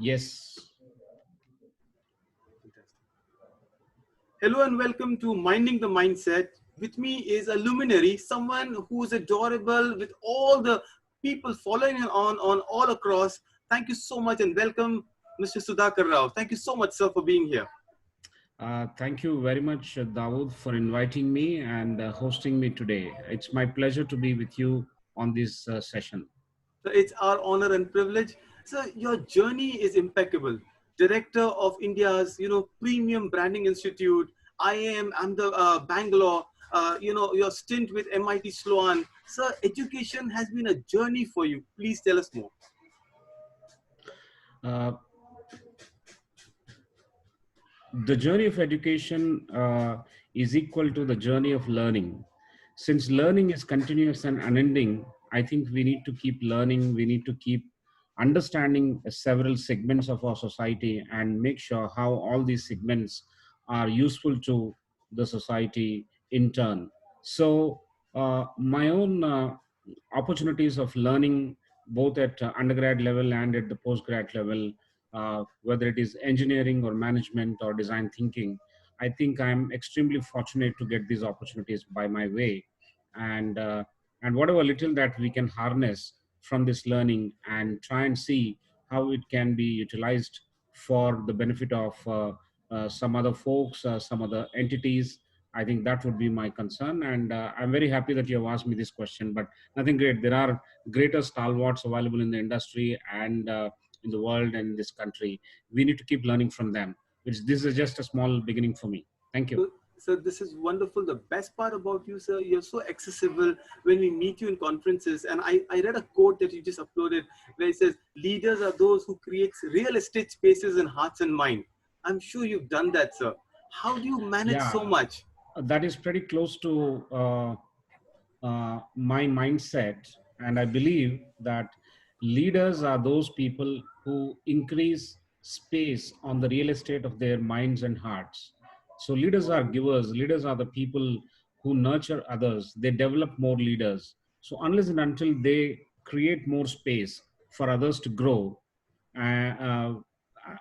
Yes. Hello and welcome to Minding the Mindset. With me is a luminary, someone who is adorable with all the people following on all across. Thank you so much and welcome, Mr. Sudhakar Rao. Thank you so much, sir, for being here. Thank you very much, Dawood, for inviting me and hosting me today. It's my pleasure to be with you on this session. So it's our honor and privilege. So your journey is impeccable. Director of India's, premium branding institute, IIM, the Bangalore. Your stint with MIT Sloan. Sir, education has been a journey for you. Please tell us more. Uh, the journey of education is equal to the journey of learning. Since learning is continuous and unending, I think we need to keep learning. We need to keep understanding several segments of our society and make sure how all these segments are useful to the society in turn. So, my own opportunities of learning both at undergrad level and at the postgrad level, whether it is engineering or management or design thinking, I think I'm extremely fortunate to get these opportunities by my way, and whatever little that we can harness from this learning and try and see how it can be utilized for the benefit of some other folks, some other entities. I think that would be my concern, and I'm very happy that you have asked me this question. But nothing great. There are greater stalwarts available in the industry and in the world and in this country. We need to keep learning from them. Which this is just a small beginning for me. Thank you. So this is wonderful. The best part about you, sir, you're so accessible when we meet you in conferences. And I read a quote that you just uploaded where it says, leaders are those who create real estate spaces in hearts and mind. I'm sure you've done that, sir. How do you manage Yeah, so much? that is pretty close to my mindset. And I believe that leaders are those people who increase space on the real estate of their minds and hearts. So leaders are givers. Leaders are the people who nurture others. They develop more leaders. So unless and until they create more space for others to grow, uh,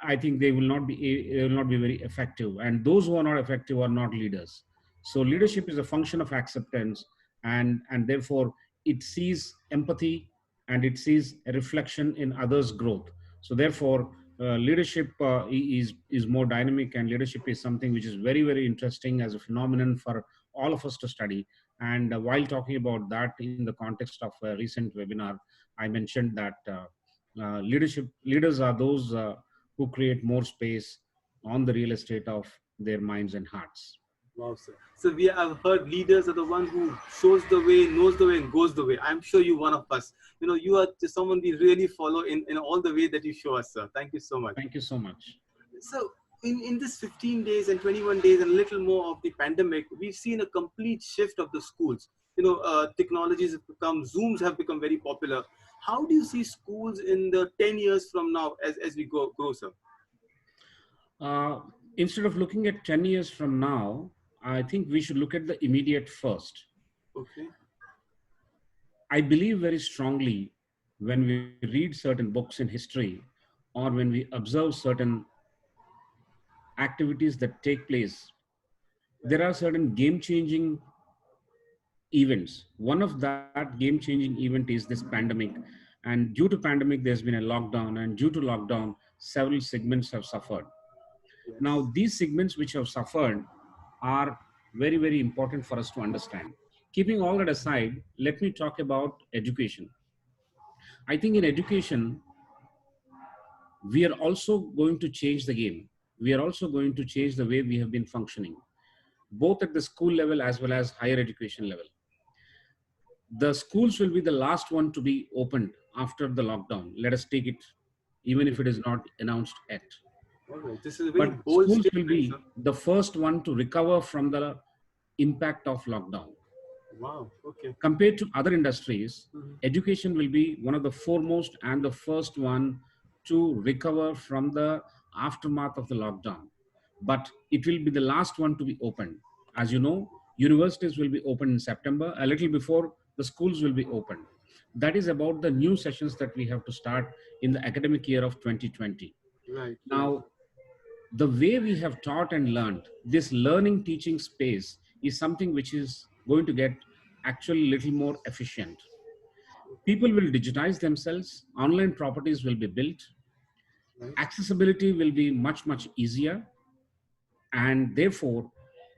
I think they will not be very effective. And those who are not effective are not leaders. So leadership is a function of acceptance, and therefore it sees empathy and it sees a reflection in others' growth. So therefore, leadership is more dynamic, and leadership is something which is very interesting as a phenomenon for all of us to study. And while talking about that in the context of a recent webinar, I mentioned that leaders are those who create more space on the real estate of their minds and hearts. Wow, sir. So we have heard leaders are the one who shows the way, knows the way, and goes the way. I'm sure you one of us. You are just someone we really follow in all the way that you show us, sir. Thank you so much. Thank you so much. So in this 15 days and 21 days and a little more of the pandemic, we've seen a complete shift of the schools. Technologies have become, Zooms have become very popular. How do you see schools in the 10 years from now as we grow, sir? Uh, Instead of looking at 10 years from now, I think we should look at the immediate first. Okay. I believe very strongly when we read certain books in history or when we observe certain activities that take place, there are certain game changing events. One of that game changing event is this pandemic. And due to pandemic, there's been a lockdown, and due to lockdown, several segments have suffered. Yes. Now, these segments which have suffered are very important for us to understand. Keeping all that aside, let me talk about education. I think in education, we are also going to change the game. We are also going to change the way we have been functioning, both at the school level as well as higher education level. The schools will be the last one to be opened after the lockdown. Let us take it, even if it is not announced yet. All right. This is a very But bold schools will statement, sir. be the first one to recover from the impact of lockdown. Wow. Okay. Compared to other industries, Mhm. education will be one of the foremost and the first one to recover from the aftermath of the lockdown. But it will be the last one to be opened. As you know, universities will be open in September, a little before the schools will be opened. That is about the new sessions that we have to start in the academic year of 2020. Right, right, Now, the way we have taught and learned, this learning teaching space is something which is going to get actually little more efficient. People will digitize themselves, online properties will be built, right, accessibility will be much, much easier. And therefore,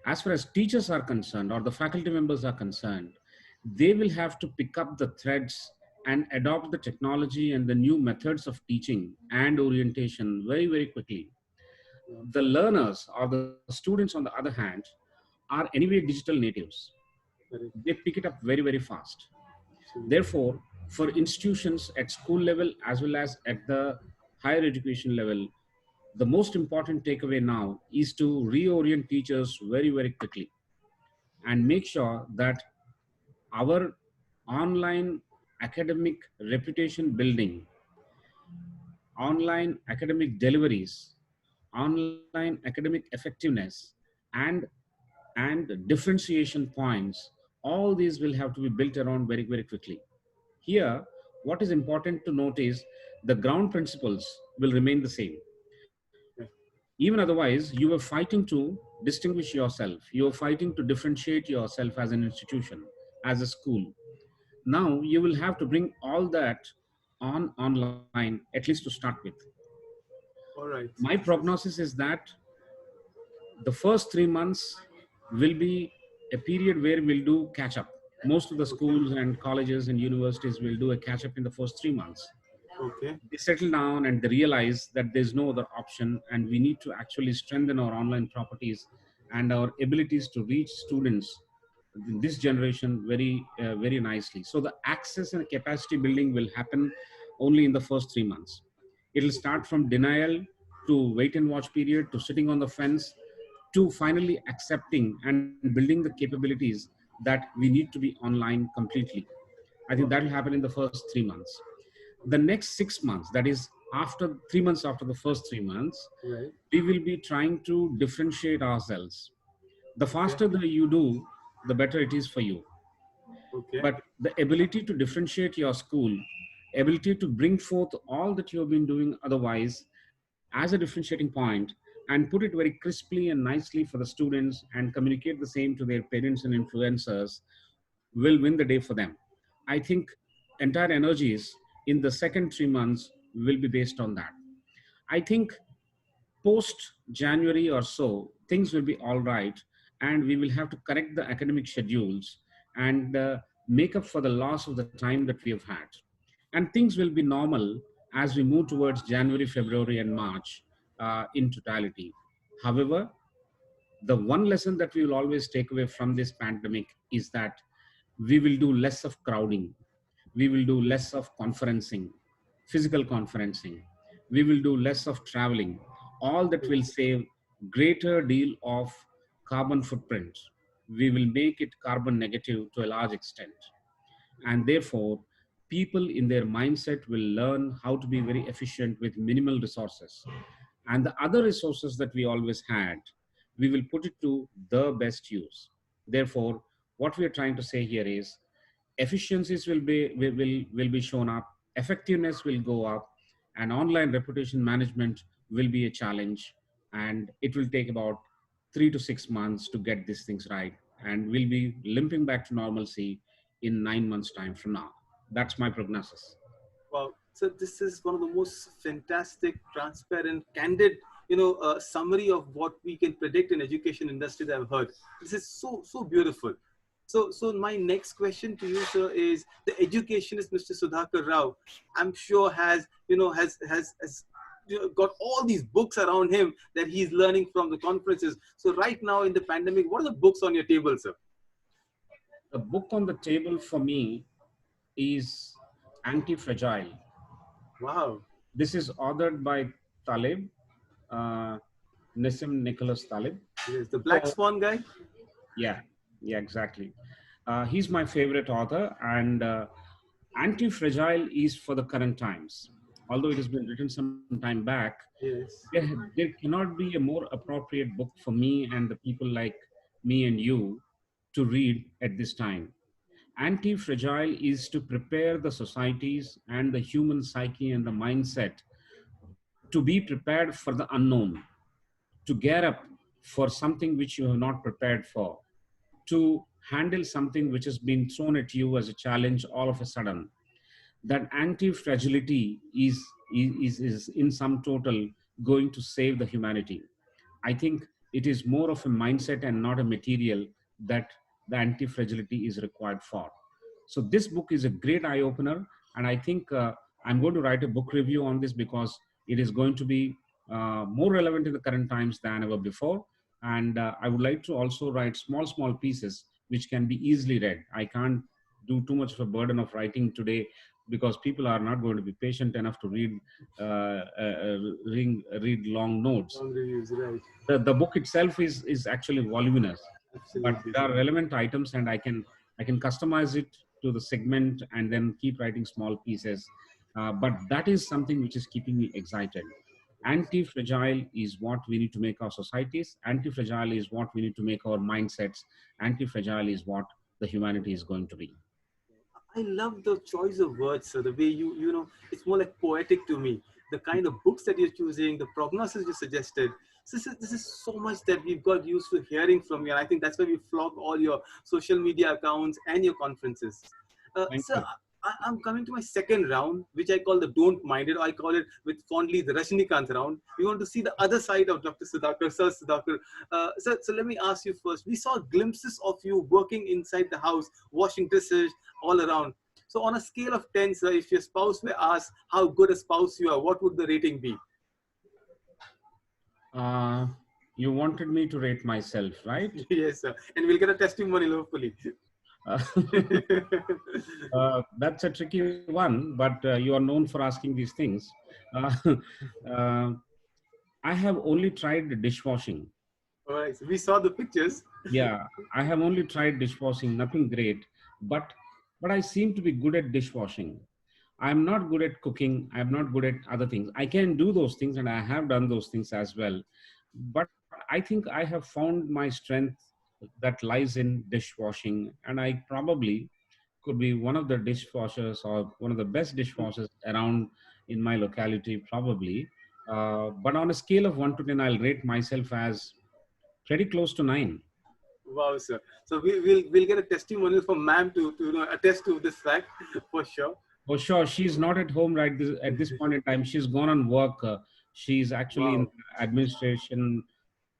as far as teachers are concerned or the faculty members are concerned, they will have to pick up the threads and adopt the technology and the new methods of teaching and orientation very, very quickly. yeah, The learners or the students, on the other hand, are anyway digital natives. correct, They pick it up very, very fast. absolutely. Therefore, for institutions at school level as well as at the higher education level, the most important takeaway now is to reorient teachers very, very quickly and make sure that our online academic reputation building, online academic deliveries, online academic effectiveness, and differentiation points, all these will have to be built around very, very quickly. Here, what is important to note is the ground principles will remain the same. Yeah. Even otherwise, you are fighting to distinguish yourself. You are fighting to differentiate yourself as an institution, as a school. Now, you will have to bring all that on online, at least to start with. All right. My So this is prognosis is that the first 3 months will be a period where we'll do catch up. Most of the okay. schools and colleges and universities will do a catch up in the first 3 months. Okay. They settle down and they realize that there's no other option, and we need to actually strengthen our online properties and our abilities to reach students in this generation very, very nicely. So the access and capacity building will happen only in the first 3 months. It'll Okay. start from denial to wait and watch period to sitting on the fence to finally accepting and building the capabilities that we need to be online completely. I think that Wow. will happen in the first 3 months. The next 6 months, that is after 3 months after the first 3 months, Right. we will be trying to differentiate ourselves. The Okay. faster that you do, the better it is for you. Okay. But the ability to differentiate your school, ability to bring forth all that you have been doing otherwise as a differentiating point and put it very crisply and nicely for the students and communicate the same to their parents and influencers will win the day for them. I think entire energies in the second 3 months will be based on that. I think post January or so, things will be all right, and we will have to correct the academic schedules and make up for the loss of the time that we have had. And things will be normal as we move towards January, February, and March in totality. However, the one lesson that we will always take away from this pandemic is that we will do less of crowding, we will do less of conferencing, physical conferencing, we will do less of traveling, all that will save greater deal of carbon footprint. We will make it carbon negative to a large extent, and therefore people in their mindset will learn how to be very efficient with minimal resources, and the other resources that we always had, we will put it to the best use. Therefore, what we are trying to say here is efficiencies will be shown up, effectiveness will go up, and online reputation management will be a challenge, and it will take about 3 to 6 months to get these things right, and we'll be limping back to normalcy in 9 months time from now. That's my prognosis. Wow. So this is one of the most fantastic, transparent, candid, summary of what we can predict in education industry that I've heard. This is so beautiful. So my next question to you, sir, is the educationist, Mr. Sudhakar Rao. I'm sure has got all these books around him that he's learning from the conferences. So right now in the pandemic, what are the books on your table, sir? The book on the table for me is Anti-Fragile. Wow. This is authored by Taleb, uh, Nassim Nicholas Taleb. Yes, the Black So, Swan guy. yeah, yeah, exactly. He's my favorite author, and Anti-Fragile is for the current times. Although it has been written some time back, Yes. there cannot be a more appropriate book for me and the people like me and you to read at this time. Anti-Fragile is to prepare the societies and the human psyche and the mindset to be prepared for the unknown, to gear up for something which you have not prepared for, to handle something which has been thrown at you as a challenge all of a sudden. That anti-fragility is in sum total going to save the humanity. I think it is more of a mindset and not a material that the anti-fragility is required for. So this book is a great eye opener, and I think I'm going to write a book review on this because it is going to be more relevant in the current times than ever before. And I would like to also write small pieces which can be easily read. I can't do too much of a burden of writing today because people are not going to be patient enough to read long notes. Long reviews, right? The book itself is actually voluminous, but Absolutely, there sir. are relevant items, and I can customize it to the segment and then keep writing small pieces. But that is something which is keeping me excited. Anti-fragile is what we need to make our societies. Anti-fragile is what we need to make our mindsets. Anti-fragile is what the humanity is going to be. I love the choice of words, sir. The way it's more like poetic to me. The kind of books that you're choosing, the prognosis you suggested. So this is so much that we've got used to hearing from you. And I think that's why we flock all your social media accounts and your conferences. Thank So you. I'm coming to my second round, which I call the don't mind it. I call it with fondly the Rajnikant round. We want to see the other side of Dr. Sudhakar, Sir Sudhakar. So let me ask you first. We saw glimpses of you working inside the house, washing dishes all around. So on a scale of 10, sir, if your spouse were asked how good a spouse you are, what would the rating be? Uh, you wanted me to rate myself, right? Yes, sir. And we'll get a testimonial, hopefully. Uh, that's a tricky one, but you are known for asking these things. Uh, uh, I have only tried dishwashing. All right. So we saw the pictures. Yeah, I have only tried dishwashing, nothing great, but I seem to be good at dishwashing. I'm not good at cooking. I'm not good at other things. I can do those things, and I have done those things as well. But I think I have found my strength that lies in dishwashing, and I probably could be one of the dishwashers or one of the best dishwashers around in my locality, probably. But on a scale of 1 to 10, I'll rate myself as pretty close to 9. Wow, sir. So we'll get a testimonial from ma'am to attest to this fact for sure. Oh, sure. She's not at home at this point in time. She's gone on work. She's actually in Wow. administration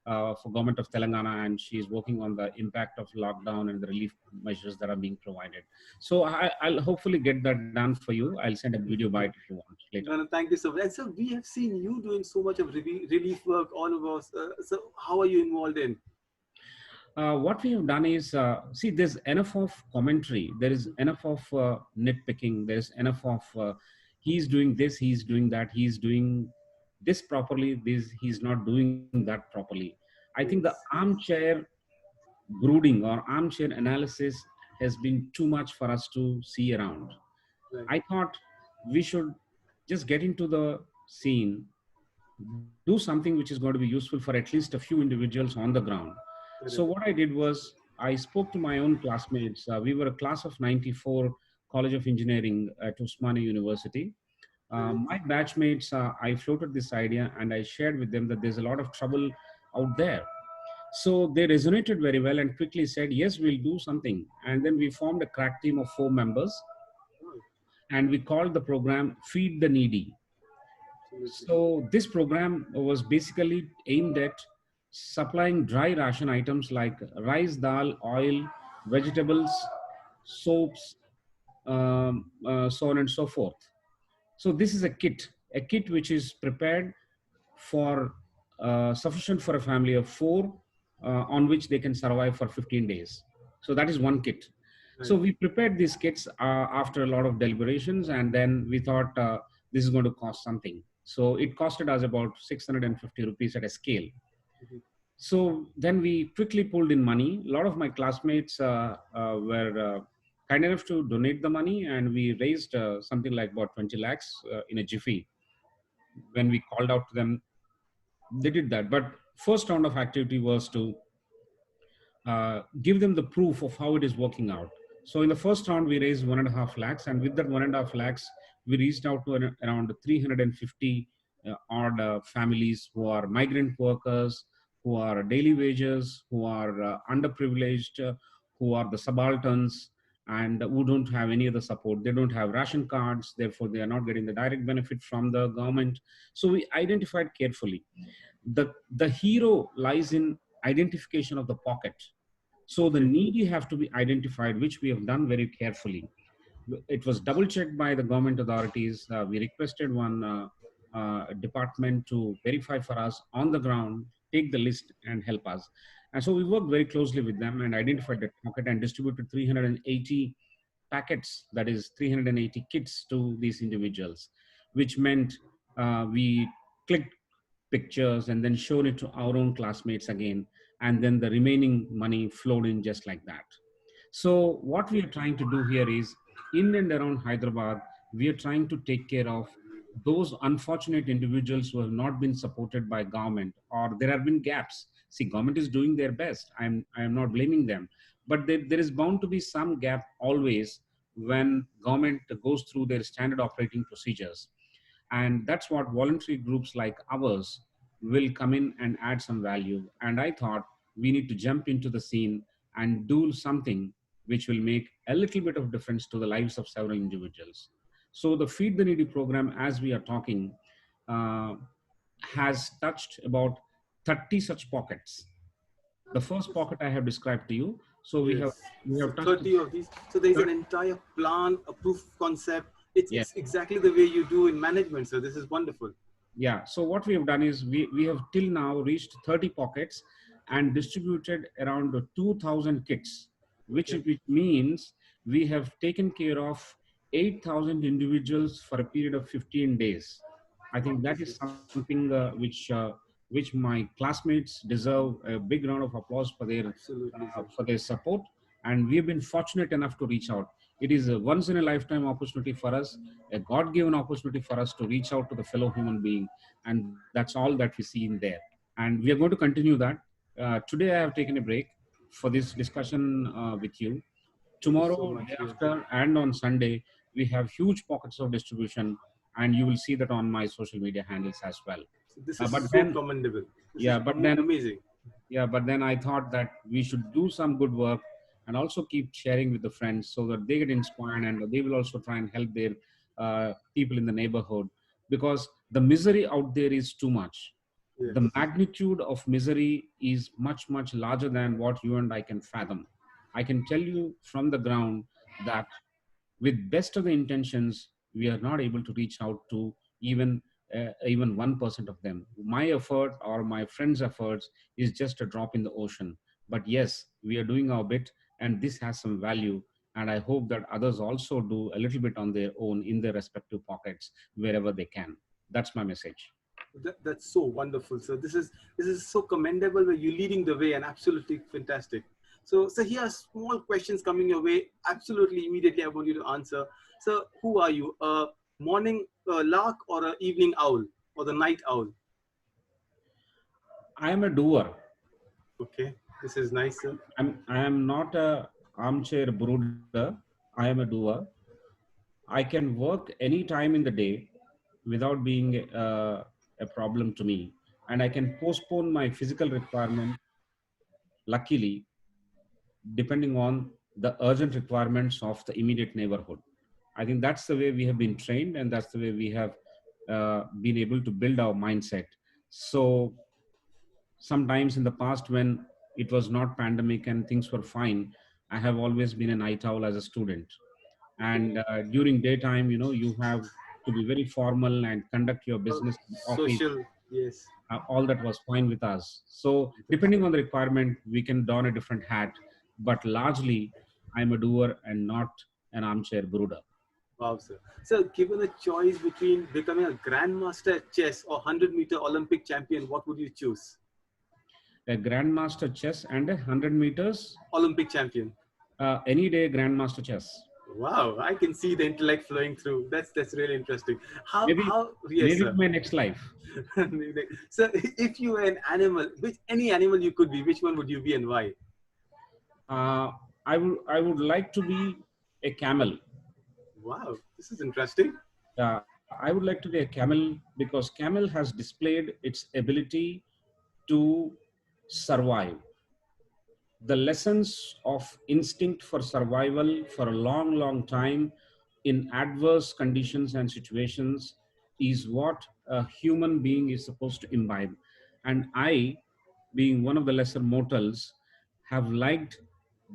for government of Telangana, and she's working on the impact of lockdown and the relief measures that are being provided. So I'll hopefully get that done for you. I'll send a video bite if you want later. No, no, thank you so much. And so we have seen you doing so much of relief work all over. So how are you involved in? What we have done is, see, there's enough of commentary. There is enough of nitpicking. There's enough of he's doing this, he's doing that, he's doing this properly, this he's not doing that properly. I think the Yes. armchair brooding or armchair analysis has been too much for us to see around. Right. I thought we should just get into the scene, do something which is going to be useful for at least a few individuals on the ground. So Correct. what I did was I spoke to my own classmates. We were a class of 94, College of Engineering at Usmania University. Correct. My batchmates, I floated this idea and I shared with them that there's a lot of trouble out there. So they resonated very well and quickly said, yes, we'll do something. And then we formed a crack team of 4 members, Oh, and we called the program Feed the Needy. absolutely. So this program was basically aimed at supplying dry ration items like rice, dal, oil, vegetables, soaps, so on and so forth. So this is a kit which is prepared for sufficient for a family of 4, on which they can survive for 15 days. So that is one kit. So Right. we prepared these kits after a lot of deliberations, and then we thought this is going to cost something. So it costed us about 650 rupees at a scale. Mhm. So then we quickly pulled in money. A lot of my classmates were kind enough to donate the money, and we raised something like about 20 lakhs in a jiffy. When we called out to them, they did that. But first round of activity was to give them the proof of how it is working out. So in the first round, we raised 1.5 lakhs, and with that 1.5 lakhs, we reached out to around 350 odd families who are migrant workers, who are daily wages, who are underprivileged, who are the subalterns, and who don't have any other support. They don't have ration cards, therefore they are not getting the direct benefit from the government. So we identified carefully. The hero lies in identification of the pocket. So the Okay. needy have to be identified, which we have done very carefully. It was double checked by the government authorities. We requested one department to verify for us on the ground, take the list and help us. And so we worked very closely with them and identified that pocket and distributed 380 packets, that is 380 kits to these individuals, which meant we clicked pictures and then showed it to our own classmates again. And then the remaining money flowed in just like that. So what we are trying to do here is, in and around Hyderabad, we are trying to take care of those unfortunate individuals who have not been supported by government, or there have been gaps. See, government is doing their best. I am not blaming them, but there is bound to be some gap always when government goes through their standard operating procedures. And that's what voluntary groups like ours will come in and add some value. And I thought we need to jump into the scene and do something which will make a little bit of difference to the lives of several individuals. So the Feed the Needy program, as we are talking, uh, has touched about 30 such pockets. The first pocket I have described to you. So we have Yes. we So have touched 30 of these. So there's an 30. entire plan, a proof of concept. It's Yes. exactly the way you do in management. So this is wonderful. Yeah. So what we have done is we have till now reached 30 pockets and distributed around 2,000 kits, which, Okay. which means we have taken care of 8,000 individuals for a period of 15 days. I think that This is is something which my classmates deserve a big round of applause absolutely, sir. for their support. And we've been fortunate enough to reach out. It is a once in a lifetime opportunity for us, a God-given opportunity for us to reach out to the fellow human being, and that's all that we see in there. And we are going to continue that. Today, I have taken a break for this discussion with you. Thank you so Tomorrow, much. day Yes. after, and on Sunday, we have huge pockets of distribution, and you will see that on my social media handles as well. So this Uh, is but so then, commendable. This yeah, is but then amazing. but then I thought that we should do some good work and also keep sharing with the friends so that they get inspired and they will also try and help their people in the neighborhood, because the misery out there is too much. Yes. The magnitude of misery is much, much larger than what you and I can fathom. I can tell you from the ground that with best of the intentions, we are not able to reach out to even 1% of them. My effort or my friend's efforts is just a drop in the ocean. But yes, we are doing our bit, and this has some value. And I hope that others also do a little bit on their own in their respective pockets wherever they can. That's my message. That's so wonderful. So this is so commendable where you're leading the way and absolutely fantastic. So here are small questions coming your way. Absolutely immediately, I want you to answer. So who are you? A morning lark or an evening owl or the night owl? I am a doer. Okay, this is nice, sir. I am not a armchair brooder. I am a doer. I can work any time in the day without being a problem to me. And I can postpone my physical requirement, luckily, depending on the urgent requirements of the immediate neighborhood. I think that's the way we have been trained, and that's the way we have been able to build our mindset. So sometimes in the past, when it was not pandemic and things were fine, I have always been a night owl as a student. And during daytime, you have to be very formal and conduct your Uh, business in the office. Social, yes. All that was fine with us. So depending on the requirement, we can don a different hat, but largely I'm a doer and not an armchair brooder. Wow, sir. So given a choice between becoming a grandmaster at chess or 100-meter Olympic champion, what would you choose? A grandmaster chess and 100 meters, Olympic champion. any day grandmaster chess. Wow, I can see the intellect flowing through. That's really interesting. maybe How yes, maybe sir. my next life. So if you were an animal, which any animal you could be, which one would you be and why? uh, I would like to be a camel. Wow, this is interesting. I I would like to be a camel because camel has displayed its ability to survive. The lessons of instinct for survival for a long, long time in adverse conditions and situations is what a human being is supposed to imbibe. And I, being one of the lesser mortals, have liked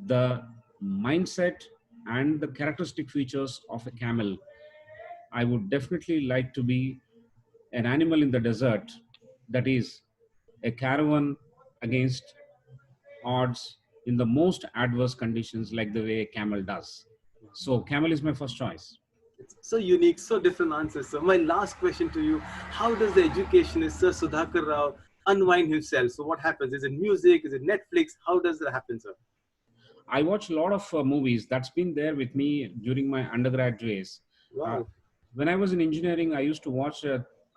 the mindset and the characteristic features of a camel. I would definitely like to be an animal in the desert, that is a caravan against odds in the most adverse conditions, like the way a camel does. So camel is my first choice. It's so unique, so different answers. So my last question to you: how does the educationist Sir Sudhakar Rao unwind himself? So what happens? Is it music? Is it Netflix? How does that happen, sir? I watch a lot of movies. That's been there with me during my undergrad days. Uh, Wow, when I was in engineering, I used to watch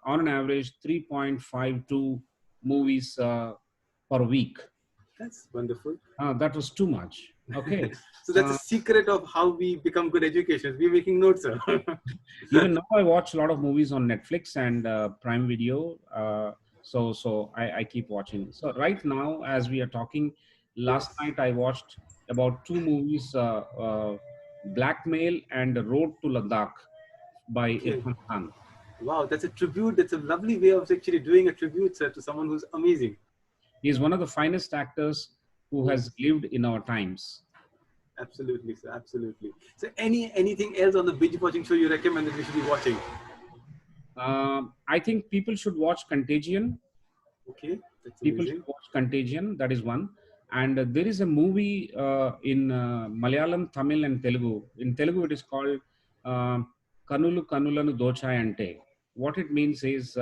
on an average 3.52 movies per week. that's wonderful. That was too much. Okay. So that's a Uh, secret of how we become good educationists. We're making notes, sir. Even now, I watch a lot of movies on Netflix and Prime Video. So I keep watching. So right now, as we are talking, Yes. last night I watched about two movies: Blackmail and Road to Ladakh by Okay. Irfan Khan. Wow, that's a tribute. That's a lovely way of actually doing a tribute, sir, to someone who's amazing. He is one of the finest actors who Yes. has lived in our times. Absolutely, sir. Absolutely. So, anything else on the binge watching show you recommend that we should be watching? I think people should watch Contagion. Okay, that's People should amazing. watch Contagion. That is one. And there is a movie in Malayalam, Tamil, and Telugu. In Telugu, it is called uh, Kanulu Kanulanu Dochayante. What it means is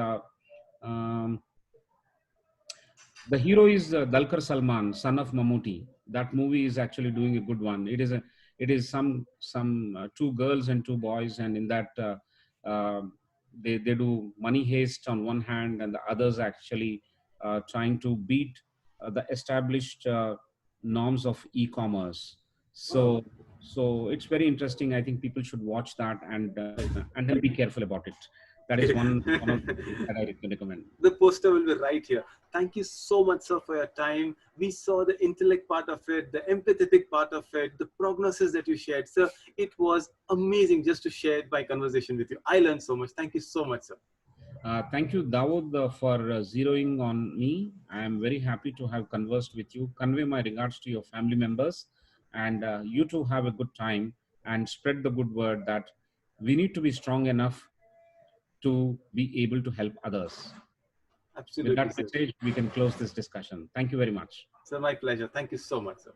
um, the hero is Dalkar Salman, son of Mammootty. That movie is actually doing a good one. It is some two girls and two boys, and in that uh, they do money heist on one hand, and the others actually trying to beat the established norms of e-commerce. Wow. So it's very interesting. I think people should watch that and then be careful about it. That is Okay. one of the movies that I recommend. The poster will be right here. Thank you so much, sir, for your time. We saw the intellect part of it, the empathetic part of it, the prognosis that you shared. Sir, it was amazing just to share my conversation with you. I learned so much. Thank you so much, sir. Thank you, Dawood, for zeroing on me. I am very happy to have conversed with you. Convey my regards to your family members, and you too have a good time and spread the good word that we need to be strong enough to be able to help others. With Absolutely, that sir. message, we can close this discussion. Thank you very much. Sir, my pleasure. Thank you so much, sir.